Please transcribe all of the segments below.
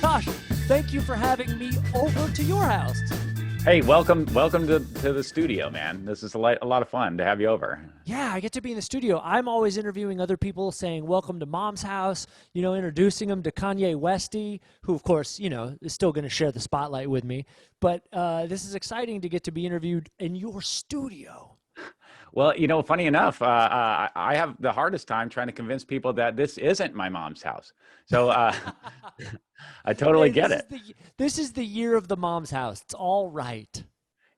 gosh, thank you for having me over to your house. Hey, welcome to the studio, man. This is a lot of fun to have you over. Yeah, I get to be in the studio. I'm always interviewing other people saying, welcome to Mom's house, introducing them to Kanye Westy, who, of course, is still going to share the spotlight with me. But this is exciting to get to be interviewed in your studio. Well, funny enough, I have the hardest time trying to convince people that this isn't my mom's house. So I totally get it. This is the year of the mom's house. It's all right.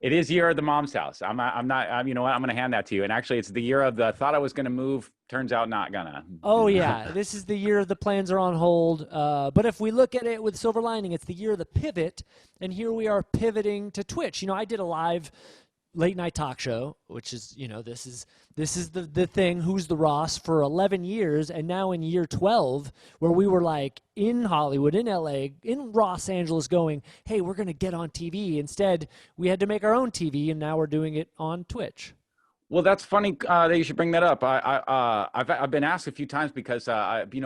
It is year of the mom's house. You know what? I'm going to hand that to you. And actually, it's the year of the thought I was going to move. Turns out not gonna. Oh, yeah. This is the year of the plans are on hold. But if we look at it with silver lining, it's the year of the pivot. And here we are pivoting to Twitch. I did a live late night talk show, which is, this is the thing, Who's the Ross, for 11 years. And now in year 12, where we were like in Hollywood, in LA, in Los Angeles going, hey, we're going to get on TV. Instead, we had to make our own TV, and now we're doing it on Twitch. Well, that's funny that you should bring that up. I've been asked a few times because,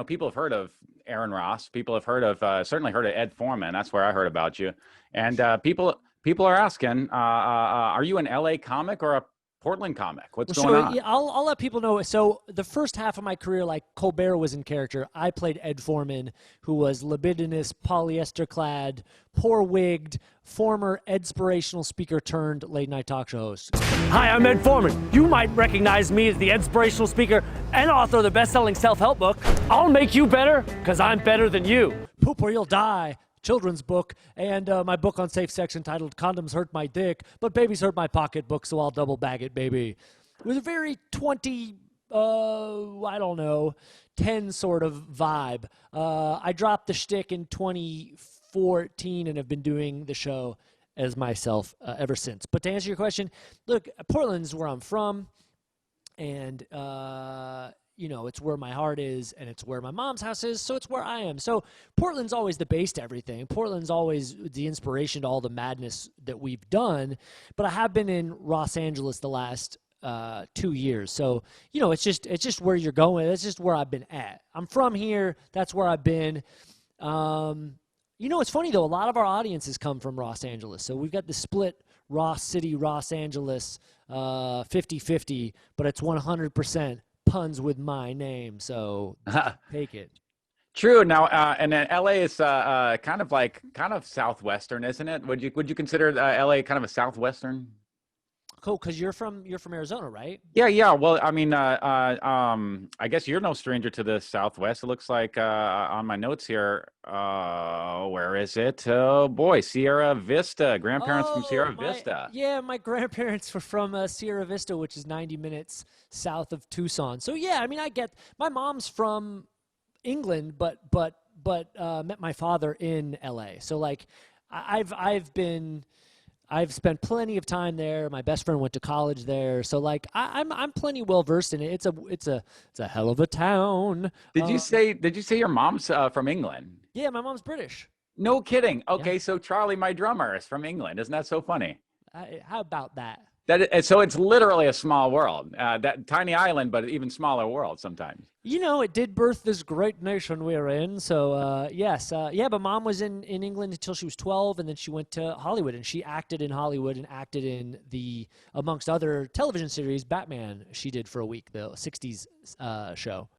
people have heard of Aaron Ross. People have heard of, certainly heard of Ed Foreman. That's where I heard about you. And people are asking, are you an LA comic or a Portland comic? What's going on? Yeah, I'll let people know. So the first half of my career, like Colbert was in character, I played Ed Foreman, who was libidinous, polyester-clad, poor-wigged, former Edspirational speaker turned late-night talk show host. Hi, I'm Ed Foreman. You might recognize me as the Edspirational speaker and author of the best-selling self-help book, I'll Make You Better, because I'm better than you. Poop or You'll Die. Children's book, and my book on safe sex entitled Condoms Hurt My Dick, but Babies Hurt My Pocketbook, so I'll double bag it, baby. It was a very 10 sort of vibe. I dropped the shtick in 2014 and have been doing the show as myself ever since. But to answer your question, look, Portland's where I'm from, and it's where my heart is, and it's where my mom's house is, so it's where I am. So Portland's always the base to everything. Portland's always the inspiration to all the madness that we've done. But I have been in Los Angeles the last 2 years. So, it's just where you're going. It's just where I've been at. I'm from here. That's where I've been. It's funny, though. A lot of our audiences come from Los Angeles. So we've got the split Ross City, Los Angeles, 50-50, but it's 100% puns with my name, so take it. True. Now, and then LA is kind of southwestern, isn't it? Would you consider LA kind of a southwestern? Cool, because you're from Arizona, right? Yeah. Well, I mean, I guess you're no stranger to the Southwest. It looks like on my notes here. Where is it? Oh boy, Sierra Vista. Grandparents from Sierra Vista. Yeah, my grandparents were from Sierra Vista, which is 90 minutes south of Tucson. So yeah, I mean, I get my mom's from England, but met my father in LA. So like, I've spent plenty of time there. My best friend went to college there, so like I'm plenty well versed in it. It's a hell of a town. Did you say your mom's from England? Yeah, my mom's British. No kidding. Okay, yeah. So Charlie, my drummer, is from England. Isn't that so funny? How about that? So it's literally a small world, that tiny island, but even smaller world sometimes. It did birth this great nation we're in. So yes, but mom was in England until she was 12, and then she went to Hollywood, and she acted in Hollywood and acted in the, amongst other television series, Batman. She did for a week, the 60s show.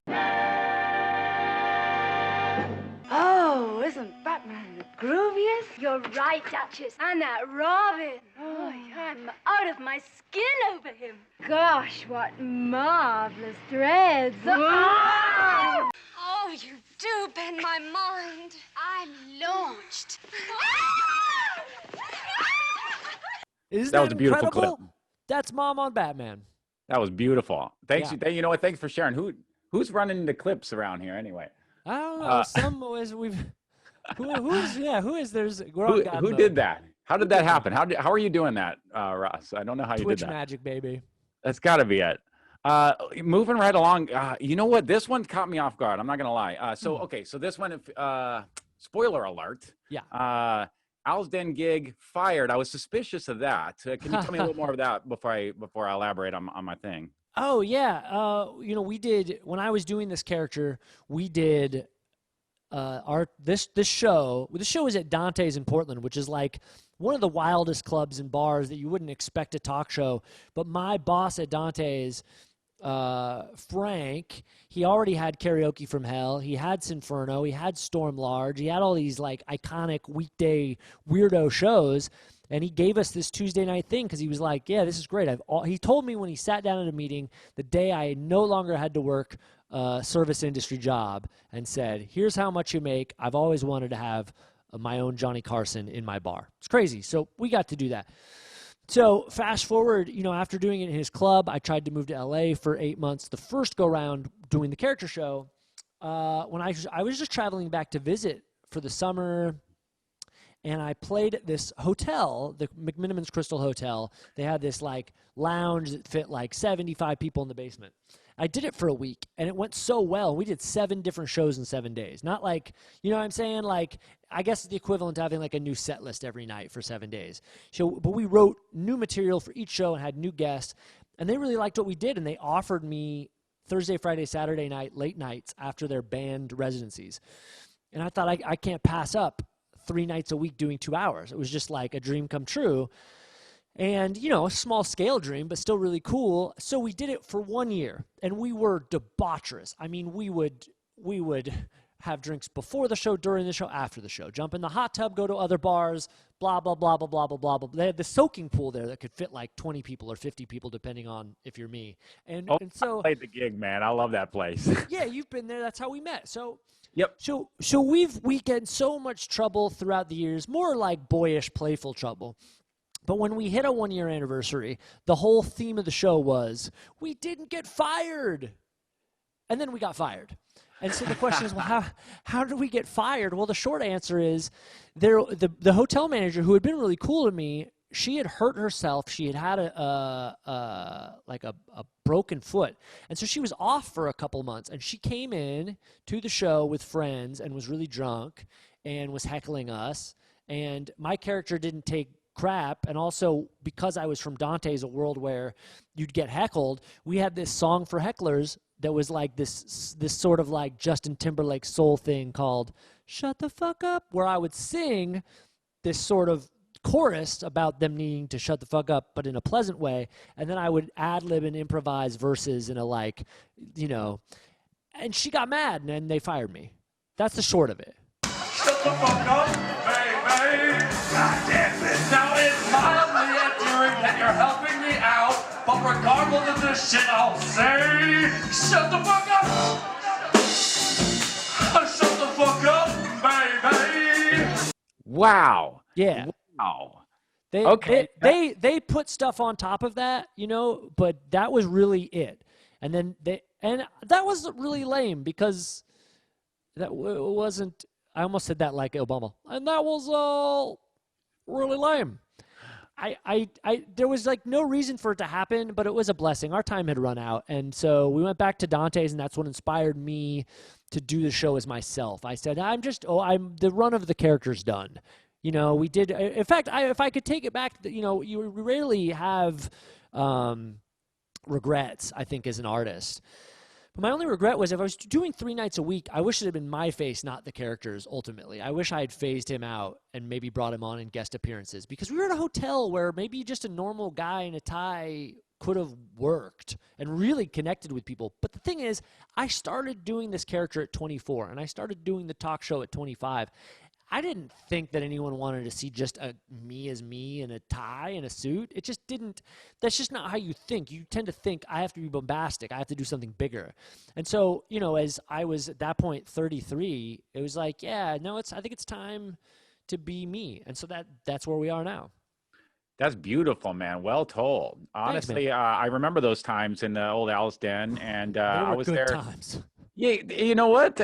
Oh, isn't Batman the grooviest? You're right, Duchess. And that Robin. Oh, I'm out of my skin over him. Gosh, what marvelous dreads. Oh, you do bend my mind. I'm launched. Isn't that was a beautiful incredible? clip. That's Mom on Batman. That was beautiful. Thanks. Yeah. You know what? Thanks for sharing. Who's running the clips around here anyway? I don't know. Some ways we've. Who is there's? Who did that? How did that happen? How are you doing that, Ross? I don't know how you Twitch did that. magic, baby. That's got to be it. Moving right along. You know what? This one caught me off guard. I'm not gonna lie. So this one. Spoiler alert. Yeah. Al's Den gig fired. I was suspicious of that. Can you tell me a little more of that before I elaborate on my thing? Oh yeah. We did, when I was doing this character, we did this show is at Dante's in Portland, which is like one of the wildest clubs and bars that you wouldn't expect a talk show. But my boss at Dante's, Frank, he already had Karaoke from Hell, he had Sinferno, he had Storm Large, he had all these like iconic weekday weirdo shows, and he gave us this Tuesday night thing because he was like, yeah, this is great. He told me when he sat down at a meeting the day I no longer had to work a service industry job, and said, here's how much you make. I've always wanted to have my own Johnny Carson in my bar. It's crazy. So we got to do that. So fast forward, after doing it in his club, I tried to move to LA for 8 months. The first go round doing the character show, when I was just traveling back to visit for the summer, and I played at this hotel, the McMiniman's Crystal Hotel. They had this like lounge that fit like 75 people in the basement. I did it for a week, and it went so well. We did 7 different shows in 7 days. Not like, you know what I'm saying? Like, I guess it's the equivalent to having like a new set list every night for 7 days. So, but we wrote new material for each show and had new guests, and they really liked what we did, and they offered me Thursday, Friday, Saturday night, late nights after their band residencies. And I thought, I can't pass up 3 nights a week doing 2 hours. It was just like a dream come true. And, a small scale dream, but still really cool. So we did it for 1 year, and we were debaucherous. I mean, we would have drinks before the show, during the show, after the show. Jump in the hot tub, go to other bars, blah, blah, blah, blah, blah, blah, blah, blah. They had the soaking pool there that could fit like 20 people or 50 people, depending on if you're me. And so I played the gig, man. I love that place. Yeah, you've been there. That's how we met. So yep. So we get in so much trouble throughout the years, more like boyish, playful trouble. But when we hit a 1 year anniversary, the whole theme of the show was, we didn't get fired. And then we got fired. And so the question is, well, how did we get fired? Well, the short answer is the hotel manager, who had been really cool to me, she had hurt herself. She had had a broken foot. And so she was off for a couple months. And she came in to the show with friends and was really drunk and was heckling us. And my character didn't take crap, and also because I was from Dante's, a world where you'd get heckled, we had this song for hecklers that was like this sort of like Justin Timberlake soul thing called Shut the Fuck Up, where I would sing this sort of chorus about them needing to shut the fuck up, but in a pleasant way, and then I would ad-lib and improvise verses in a like, and she got mad, and then they fired me. That's the short of it. Shut the fuck up, baby. God damn it. Now it's mildly endearing that you're helping me out, but regardless of this shit, I'll say, shut the fuck up. Shut the fuck up, baby. Wow. Yeah. Wow. They put stuff on top of that, but that was really it. And then that was really lame because that wasn't. I almost said that like Obama, and that was really lame. There was like no reason for it to happen, but it was a blessing. Our time had run out, and so we went back to Dante's, and that's what inspired me to do the show as myself. I said, I'm the run of the character's done. We did. In fact, if I could take it back, you rarely have regrets, I think, as an artist. But my only regret was if I was doing 3 nights a week, I wish it had been my face, not the character's, ultimately. I wish I had phased him out and maybe brought him on in guest appearances. Because we were at a hotel where maybe just a normal guy in a tie could have worked and really connected with people. But the thing is, I started doing this character at 24, and I started doing the talk show at 25. I didn't think that anyone wanted to see just me as me in a tie and a suit. It just didn't. That's just not how you think. You tend to think, I have to be bombastic. I have to do something bigger. And so, as I was at that point 33, it was like, yeah, no, I think it's time to be me. And so that's where we are now. That's beautiful, man. Well told. Honestly, Thanks, I remember those times in the old Alice Den, and I was good there. Times. Yeah, you know what?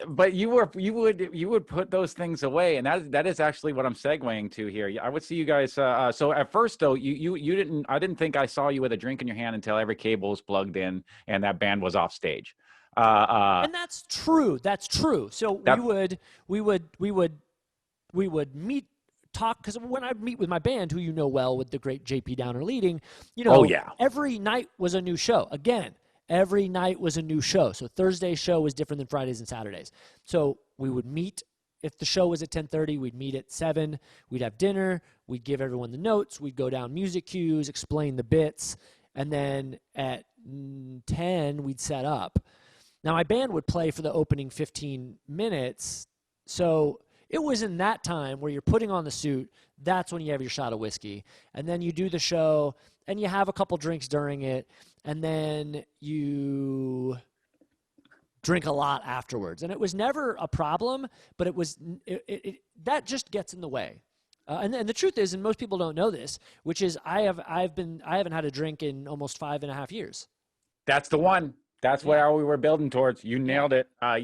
But you would put those things away, and that is actually what I'm segueing to here. I would see you guys. So at first, though, you didn't. I didn't think I saw you with a drink in your hand until every cable was plugged in and that band was off stage. And that's true. That's true. So we would meet. Talk, because when I'd meet with my band, who well, with the great JP Downer leading, oh, yeah. Every night was a new show. Again, every night was a new show. So Thursday's show was different than Fridays and Saturdays. So we would meet. If the show was at 10:30, we'd meet at 7. We'd have dinner. We'd give everyone the notes. We'd go down music cues, explain the bits. And then at 10, we'd set up. Now, my band would play for the opening 15 minutes. So it was in that time where you're putting on the suit. That's when you have your shot of whiskey. And then you do the show, and you have a couple drinks during it. And then you drink a lot afterwards. And it was never a problem, but that just gets in the way. And the truth is, and most people don't know this, which is I haven't had a drink in almost 5.5 years. That's the one. That's where we were building towards. You nailed it. I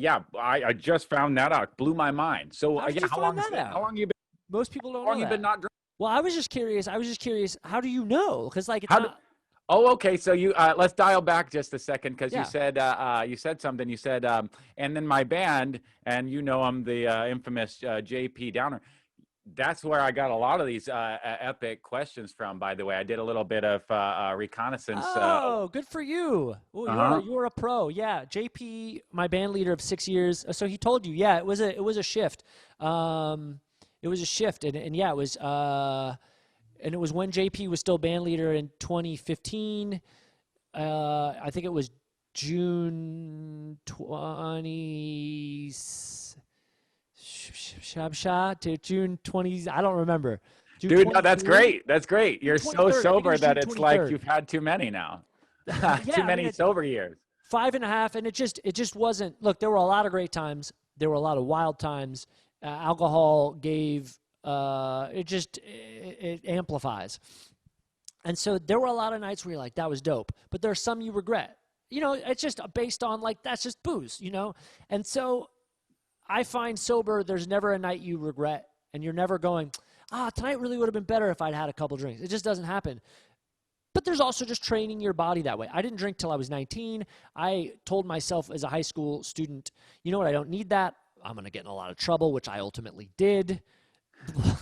just found that out. Blew my mind. So How long have you been? Most people don't know How long that. you been not drinking? Well, I was just curious. How do you know? Because like it's not. Oh, okay. So you let's dial back just a second because Yeah. you said something. You said and then my band, and I'm the infamous JP Downer. That's where I got a lot of these epic questions from. By the way, I did a little bit of reconnaissance. Oh, good for you. Ooh, you're a pro. Yeah, JP, my band leader of 6 years. So he told you. Yeah, it was a shift. It was a shift, and yeah, it was. And it was when JP was still band leader in 2015. I think it was June 20 to June 20. I don't remember. Dude, no, that's great. That's great. You're so sober that it's 23rd. like you've had too many now. Too many sober years. 5.5, and it just wasn't. Look, there were a lot of great times. There were a lot of wild times. Alcohol gave. It amplifies. And so there were a lot of nights where you're like, that was dope. But there's some you regret. It's just based on like, that's just booze, And so I find sober, there's never a night you regret. And you're never going, tonight really would have been better if I'd had a couple drinks. It just doesn't happen. But there's also just training your body that way. I didn't drink till I was 19. I told myself as a high school student, you know what, I don't need that. I'm going to get in a lot of trouble, which I ultimately did.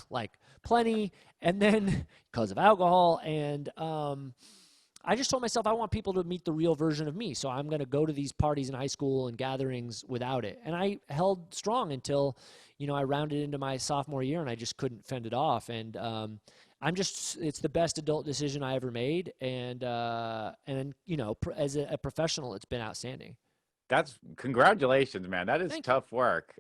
Like plenty, and then because of alcohol, and I just told myself I want people to meet the real version of me, so I'm going to go to these parties in high school and gatherings without it. And I held strong until I rounded into my sophomore year, and I just couldn't fend it off. And it's the best adult decision I ever made, and as a professional, it's been outstanding. That's congratulations, man. That is tough work,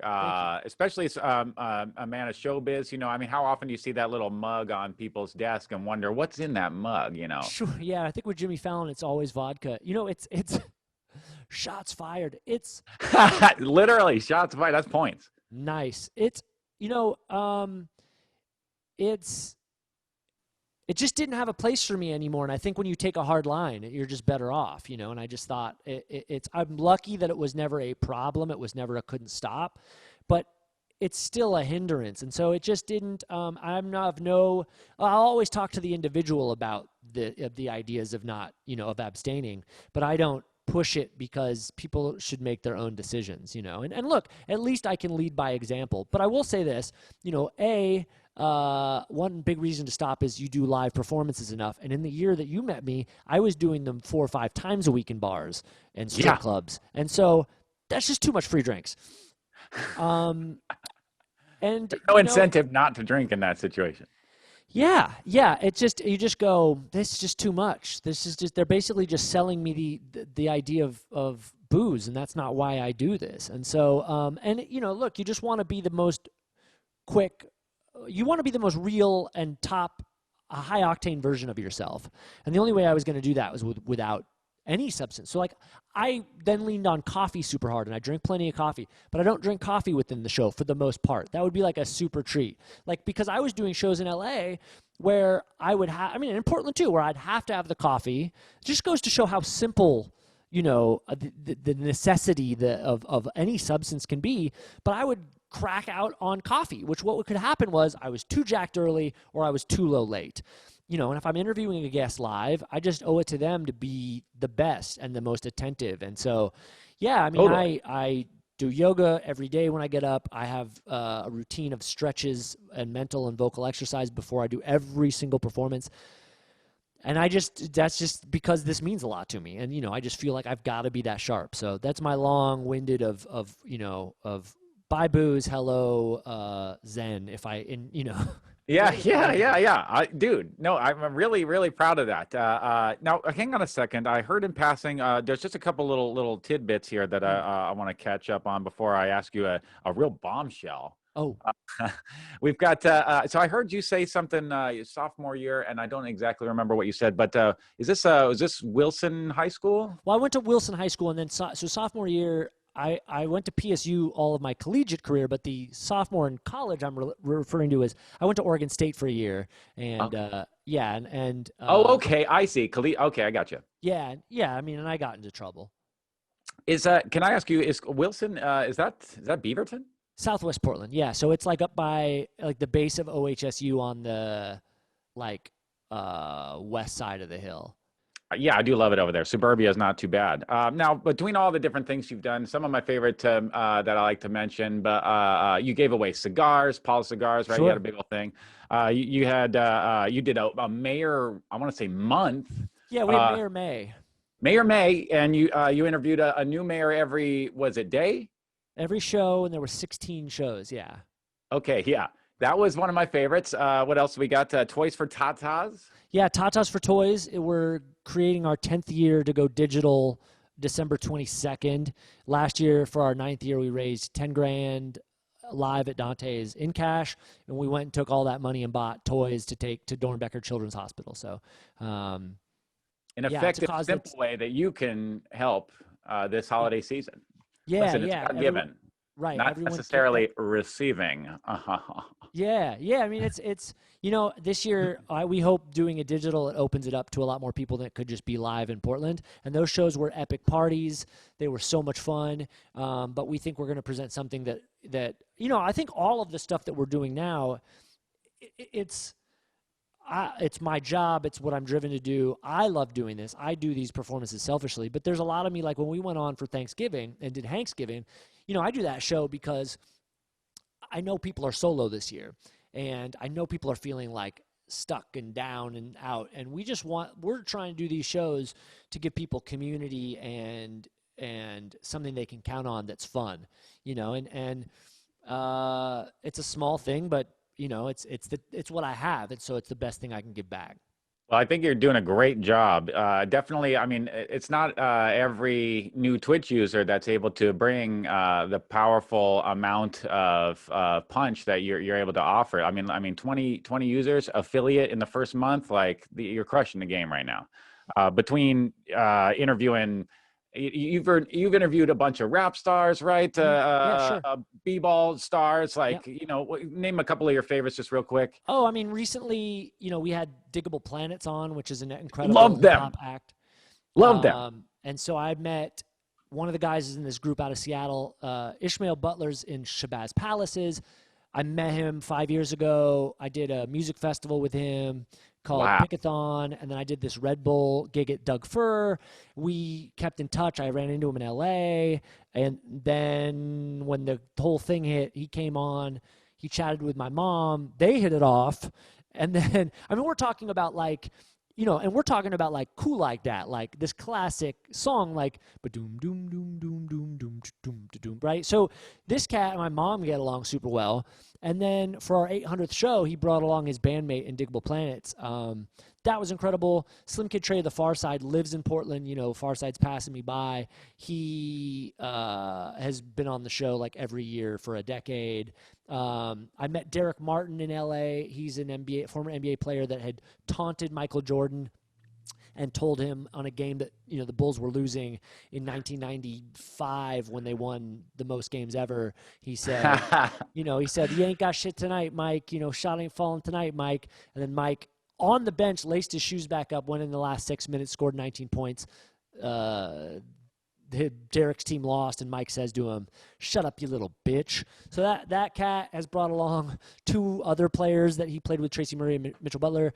especially as a man of showbiz. How often do you see that little mug on people's desk and wonder what's in that mug? Sure. Yeah, I think with Jimmy Fallon, it's always vodka. It's shots fired. It's literally shots fired. That's points. Nice. It's it just didn't have a place for me anymore. And I think when you take a hard line, you're just better off, and I just thought I'm lucky that it was never a problem. It was never a couldn't stop, but it's still a hindrance. And so it just didn't, I'll always talk to the individual about the ideas of not, of abstaining, but I don't push it because people should make their own decisions, and look, at least I can lead by example. But I will say this, one big reason to stop is you do live performances enough. And in the year that you met me, I was doing them 4 or 5 times a week in bars and strip clubs. And so that's just too much free drinks. And no incentive not to drink in that situation. Yeah. It's just, you just go, this is just too much. This is just, they're basically just selling me the idea of booze. And that's not why I do this. And so, look, you just want to be the most quick, you want to be the most real and top, a high octane version of yourself. And the only way I was going to do that was without any substance. So like I then leaned on coffee super hard, and I drink plenty of coffee, but I don't drink coffee within the show for the most part. That would be like a super treat. Like, because I was doing shows in LA where I would have, in Portland too, where I'd have to have the coffee. It just goes to show how simple, the necessity of any substance can be. But I would crack out on coffee, which what could happen was I was too jacked early or I was too low late. And if I'm interviewing a guest live, I just owe it to them to be the best and the most attentive. And so, totally. I do yoga every day when I get up. I have a routine of stretches and mental and vocal exercise before I do every single performance. And that's just because this means a lot to me. And, you know, I just feel like I've got to be that sharp. So that's my long-winded of bye booze, hello, Zen, Yeah. Dude, no, I'm really, really proud of that. Now, hang on a second. I heard in passing, there's just a couple little tidbits here that I want to catch up on before I ask you a real bombshell. Oh, we've got, so I heard you say something your sophomore year, and I don't exactly remember what you said, but was this Wilson High School? well, I went to Wilson High School, and then so sophomore year, I went to PSU all of my collegiate career, but the sophomore in college I'm referring to is I went to Oregon State for a year, and okay, I see. Okay, I got you. Yeah. I mean, and I got into trouble. Can I ask you? Is Wilson? Is that Beaverton? Southwest Portland, yeah. So it's like up by like the base of OHSU on the west side of the hill. Yeah, I do love it over there. Suburbia is not too bad. Now, between all the different things you've done, some of my favorite that I like to mention, but you gave away cigars, Paul cigars, right? Sure. You had a big old thing. You did a mayor, I want to say month. Yeah, we had Mayor May. Mayor May, and you interviewed a new mayor every, was it day? Every show, and there were 16 shows, yeah. Okay, yeah. That was one of my favorites. What else we got? Toys for Tatas? Yeah, Tatas for Toys. We're creating our 10th year to go digital December 22nd. Last year, for our 9th year, we raised 10 grand live at Dante's in cash, and we went and took all that money and bought toys to take to Dornbecker Children's Hospital. So, an effective, simple way that you can help this holiday season. Yeah, listen, it's given, right? Not necessarily receiving. Yeah. I mean, it's this year we hope doing a digital, it opens it up to a lot more people that could just be live in Portland. And those shows were epic parties. They were so much fun. But we think we're going to present something that I think all of the stuff that we're doing now, it's my job. It's what I'm driven to do. I love doing this. I do these performances selfishly, but there's a lot of me, like when we went on for Thanksgiving and did Hanksgiving, I do that show because I know people are solo this year, and I know people are feeling like stuck and down and out, and we're trying to do these shows to give people community and something they can count on that's fun, and it's a small thing, but it's what I have, and so it's the best thing I can give back. Well, I think you're doing a great job. Definitely, I mean, it's not every new Twitch user that's able to bring the powerful amount of punch that you're able to offer. I mean, 20 users, affiliate in the first month, you're crushing the game right now. Between interviewing, you've interviewed a bunch of rap stars, right? Sure. B-ball stars, name a couple of your favorites just real quick. Oh, I mean, recently, we had Diggable Planets on, which is an incredible pop act. Love them. And so I met one of the guys in this group out of Seattle, Ishmael Butler's in Shabazz Palaces. I met him 5 years ago. I did a music festival with him called Pickathon, and then I did this Red Bull gig at Doug Fur. We kept in touch. I ran into him in LA, and then when the whole thing hit, he came on. He chatted with my mom. They hit it off, and then we're talking about and we're talking about Cool Like That, like this classic song, like ba-doom doom doom doom doom doom doom doom, right? So this cat and my mom get along super well. And then for our 800th show, he brought along his bandmate in Diggable Planets. That was incredible. Slim Kid Trey of the Far Side lives in Portland. Far Side's passing me by. He has been on the show every year for a decade. I met Derek Martin in LA. He's an former NBA player that had taunted Michael Jordan and told him on a game that the Bulls were losing in 1995 when they won the most games ever. He said, he said, "You ain't got shit tonight, Mike. Shot ain't falling tonight, Mike." And then Mike on the bench laced his shoes back up, went in the last 6 minutes, scored 19 points. Derek's team lost, and Mike says to him, "Shut up, you little bitch." So that cat has brought along two other players that he played with, Tracy Murray and Mitchell Butler.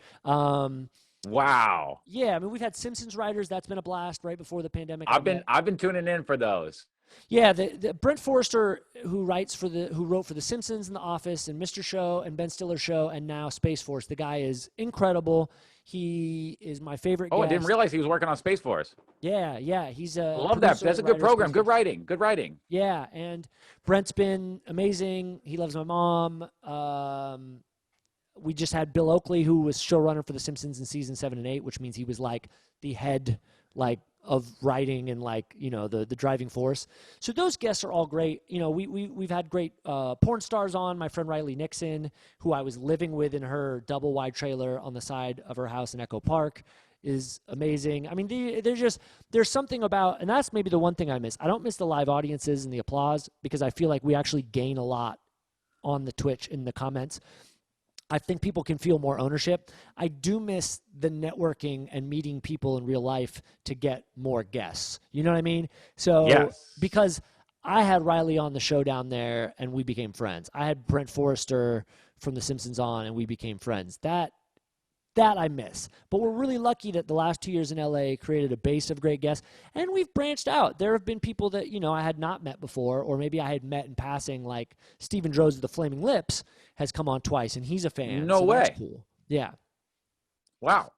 Wow. Yeah, we've had Simpsons writers. That's been a blast right before the pandemic. I've been tuning in for those. Yeah, the Brent Forrester, who wrote for The Simpsons and The Office and Mr. Show and Ben Stiller's show and now Space Force. The guy is incredible. He is my favorite guest. I didn't realize he was working on Space Force. Yeah, he's a Love that. That's a good program. Good writing. Good writing. Yeah, and Brent's been amazing. He loves my mom. We just had Bill Oakley, who was showrunner for The Simpsons in season 7 and 8, which means he was like the head of writing and the driving force. So those guests are all great. We've had great porn stars on. My friend Riley Nixon, who I was living with in her double wide trailer on the side of her house in Echo Park, is amazing. I mean, there's something about, and that's maybe the one thing I miss. I don't miss the live audiences and the applause because I feel like we actually gain a lot on the Twitch in the comments. I think people can feel more ownership. I do miss the networking and meeting people in real life to get more guests. You know what I mean? So yes. Because I had Riley on the show down there and we became friends. I had Brent Forrester from The Simpsons on and we became friends. That I miss. But we're really lucky that the last 2 years in LA created a base of great guests, and we've branched out. There have been people that, I had not met before, or maybe I had met in passing, like Stephen Droz of the Flaming Lips has come on twice, and he's a fan. No way. That's cool. Yeah. Wow.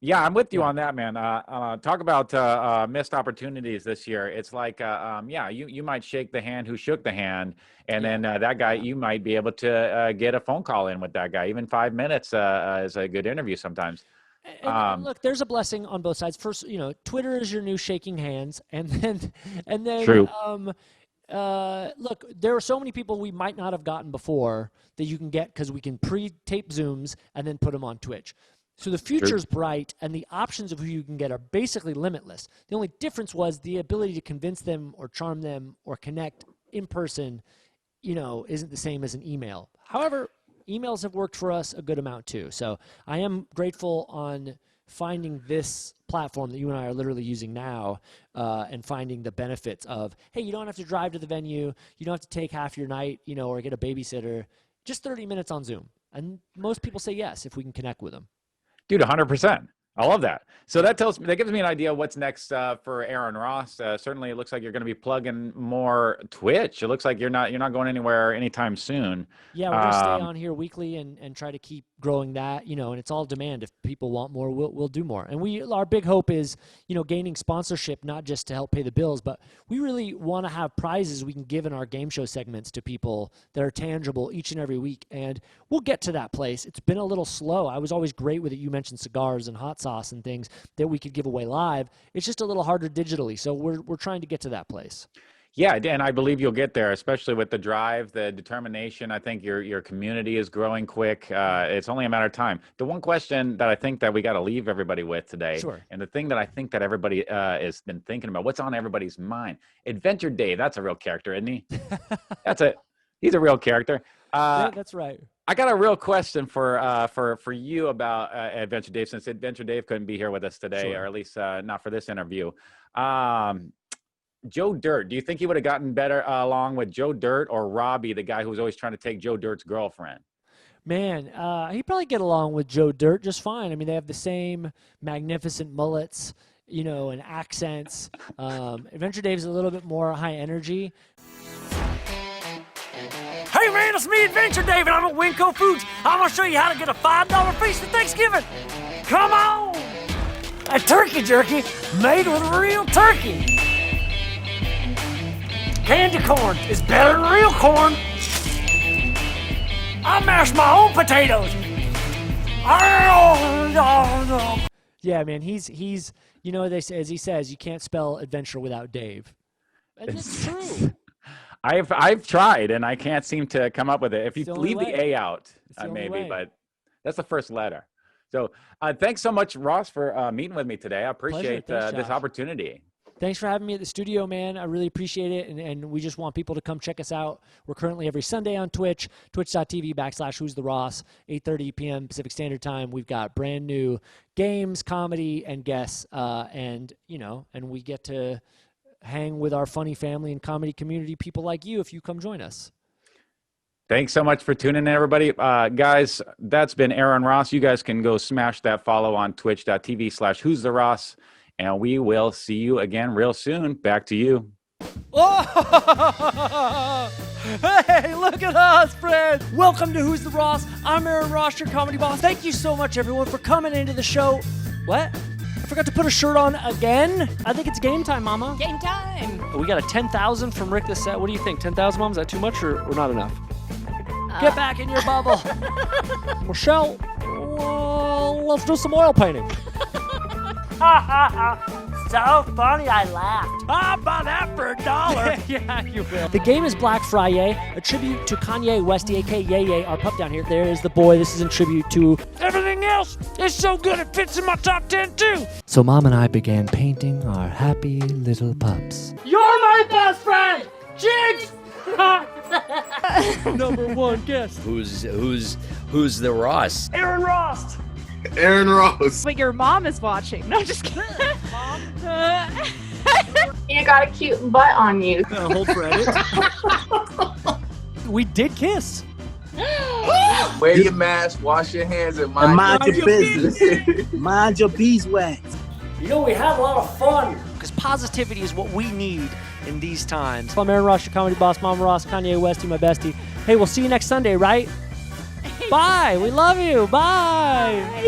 Yeah, I'm with you on that, man. Talk about missed opportunities this year. It's like, you might shake the hand who shook the hand, and then that guy, you might be able to get a phone call in with that guy. Even 5 minutes is a good interview sometimes. And look, there's a blessing on both sides. First, Twitter is your new shaking hands, and then True. Look, there are so many people we might not have gotten before that you can get because we can pre-tape Zooms and then put them on Twitch. So the future's bright, and the options of who you can get are basically limitless. The only difference was the ability to convince them or charm them or connect in person, isn't the same as an email. However, emails have worked for us a good amount too. So I am grateful on finding this platform that you and I are literally using now and finding the benefits of, hey, you don't have to drive to the venue. You don't have to take half your night, or get a babysitter. Just 30 minutes on Zoom. And most people say yes if we can connect with them. Dude, 100%. I love that. So that gives me an idea of what's next for Aaron Ross. Certainly, it looks like you're going to be plugging more Twitch. It looks like you're not going anywhere anytime soon. Yeah, we're going to stay on here weekly and try to keep growing that. And it's all demand. If people want more, we'll do more. And our big hope is gaining sponsorship, not just to help pay the bills, but we really want to have prizes we can give in our game show segments to people that are tangible each and every week. And we'll get to that place. It's been a little slow. I was always great with it. You mentioned cigars and hot sauce and things that we could give away live. It's just a little harder digitally. So we're trying to get to that place. Yeah, and I believe you'll get there, especially with the drive, the determination. I think your community is growing quick. It's only a matter of time. The one question that I think that we got to leave everybody with today, and the thing that I think that everybody has been thinking about, what's on everybody's mind? Adventure Dave, that's a real character, isn't he? He's a real character. Yeah, that's right. I got a real question for you about Adventure Dave, since Adventure Dave couldn't be here with us today, or at least not for this interview. Joe Dirt, do you think he would have gotten better along with Joe Dirt or Robbie, the guy who was always trying to take Joe Dirt's girlfriend? Man, he'd probably get along with Joe Dirt just fine. I mean, they have the same magnificent mullets, and accents. Adventure Dave's a little bit more high energy. Hey man, it's me, Adventure Dave, and I'm at Winco Foods. I'm gonna show you how to get a $5 feast for Thanksgiving. Come on! A turkey jerky made with real turkey. Candy corn is better than real corn. I mash my own potatoes. Yeah, man, he's they say, as he says, you can't spell adventure without Dave. And it's true. I've tried and I can't seem to come up with it. If you leave the A out, maybe, but that's the first letter. So thanks so much, Ross, for meeting with me today. I appreciate this opportunity. Thanks for having me at the studio, man. I really appreciate it, and we just want people to come check us out. We're currently every Sunday on Twitch, twitch.tv/Who's the Ross, 8:30 p.m. Pacific Standard Time. We've got brand new games, comedy, and guests, and we get to hang with our funny family and comedy community, people like you, if you come join us. Thanks so much for tuning in, everybody. Guys, that's been Aaron Ross. You guys can go smash that follow on twitch.tv/Who's the Ross. And we will see you again real soon. Back to you. Oh! Hey, look at us, friends! Welcome to Who's the Ross? I'm Aaron Ross, your comedy boss. Thank you so much, everyone, for coming into the show. What? I forgot to put a shirt on again? I think it's game time, Mama. Game time. We got a 10,000 from Rick the Set. What do you think? 10,000, Mom? Is that too much or not enough? Get back in your bubble. Michelle, let's do some oil painting. So funny, I laughed. I'll buy that for $1. Yeah, you will. The game is Black Friday, a tribute to Kanye West, aka Ye Ye, our pup down here. There is the boy. This is in tribute to Everything else is so good it fits in my top 10 too. So Mom and I began painting our happy little pups. You're my best friend, Jigs. Number one guest. Who's the Ross? Aaron Ross. Aaron Ross. But your mom is watching. No, just kidding. You got a cute butt on you. Hold for edit. We did kiss. Wear your mask, wash your hands, and mind your business. Mind your beeswax. You know, we had a lot of fun. Because positivity is what we need in these times. I'm Aaron Ross, your comedy boss. Mama Ross, Kanye West, you my bestie. Hey, we'll see you next Sunday, right? Bye. We love you. Bye.